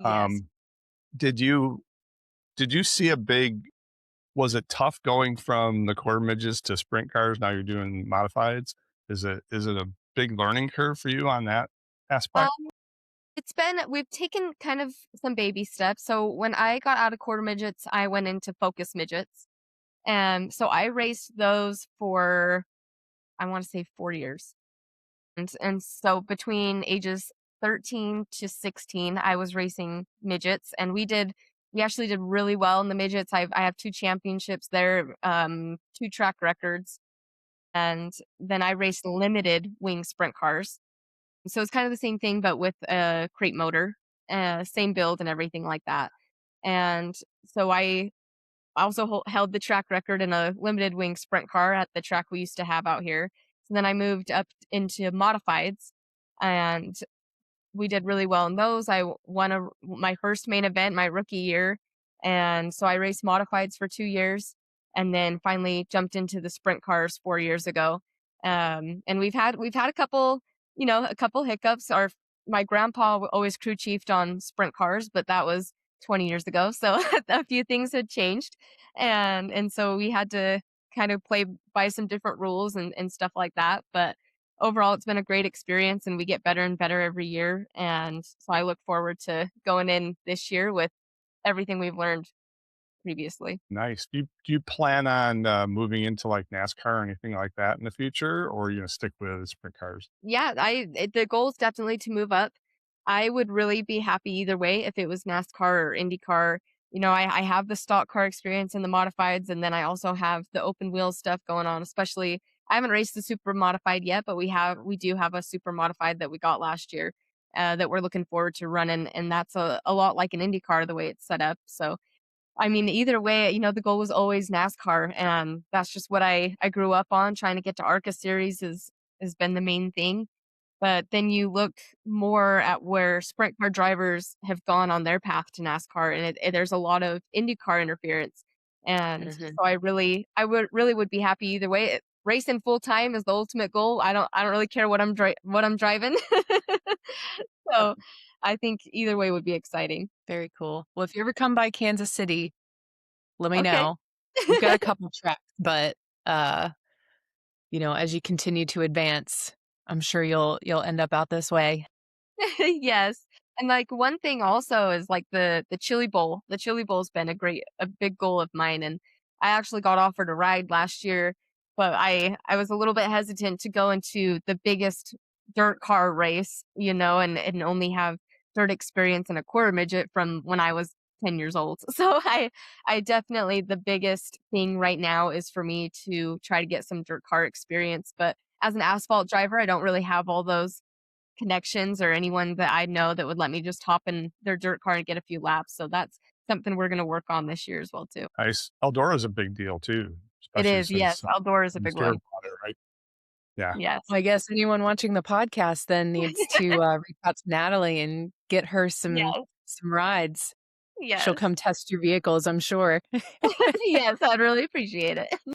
Yes. Um, did you see a big? Was it tough going from the quarter midgets to sprint cars? Now you're doing modifieds. Is it a big learning curve for you on that Um, aspect? we've taken kind of some baby steps. So when I got out of quarter midgets, I went into focus midgets. And so I raced those for, I want to say 4 years. And so between ages 13 to 16, I was racing midgets, and we actually did really well in the midgets. I have 2 championships there, 2 track records, and then I raced limited wing sprint cars. So it's kind of the same thing, but with a crate motor, same build and everything like that. And so I also held the track record in a limited wing sprint car at the track we used to have out here. So then I moved up into modifieds, and we did really well in those. I won my first main event my rookie year. And so I raced modifieds for 2 years, and then finally jumped into the sprint cars 4 years ago. And we've had a couple hiccups. My grandpa always crew chiefed on sprint cars, but that was 20 years ago. So a few things had changed. And so we had to kind of play by some different rules and stuff like that. But overall, it's been a great experience, and we get better and better every year. And so I look forward to going in this year with everything we've learned previously. Nice. Do you plan on moving into like NASCAR or anything like that in the future, or are you gonna stick with sprint cars? Yeah, the goal is definitely to move up. I would really be happy either way if it was NASCAR or IndyCar. I have the stock car experience and the modifieds, and then I also have the open wheel stuff going on. Especially, I haven't raced the super modified yet, but we do have a super modified that we got last year, that we're looking forward to running, and that's a lot like an IndyCar the way it's set up. So I mean, either way, the goal was always NASCAR, and that's just what I grew up on. Trying to get to ARCA series has been the main thing. But then you look more at where sprint car drivers have gone on their path to NASCAR, and there's a lot of IndyCar interference. And Mhm. so I would really be happy either way. Racing full time is the ultimate goal. I don't really care what I'm driving. So I think either way would be exciting. Very cool. Well, if you ever come by Kansas City, let me Okay. know. We've got a couple tracks, but as you continue to advance, I'm sure you'll end up out this way. Yes. And like one thing also is like the chili bowl. The chili bowl's been a big goal of mine. And I actually got offered a ride last year, but I was a little bit hesitant to go into the biggest dirt car race, and only have dirt experience in a quarter midget from when I was 10 years old. So I definitely, the biggest thing right now is for me to try to get some dirt car experience. But as an asphalt driver, I don't really have all those connections or anyone that I know that would let me just hop in their dirt car and get a few laps. So that's something we're going to work on this year as well too. Nice. Eldora's a big deal too, It especially is, yes. since Outdoor is a you big sort of one. bought it, right? Yeah. Yes. Well, I guess anyone watching the podcast then needs to reach out to Natalie and get her some Yes. rides. She'll Yes. come test your vehicles, I'm sure. Yes, I'd really appreciate it.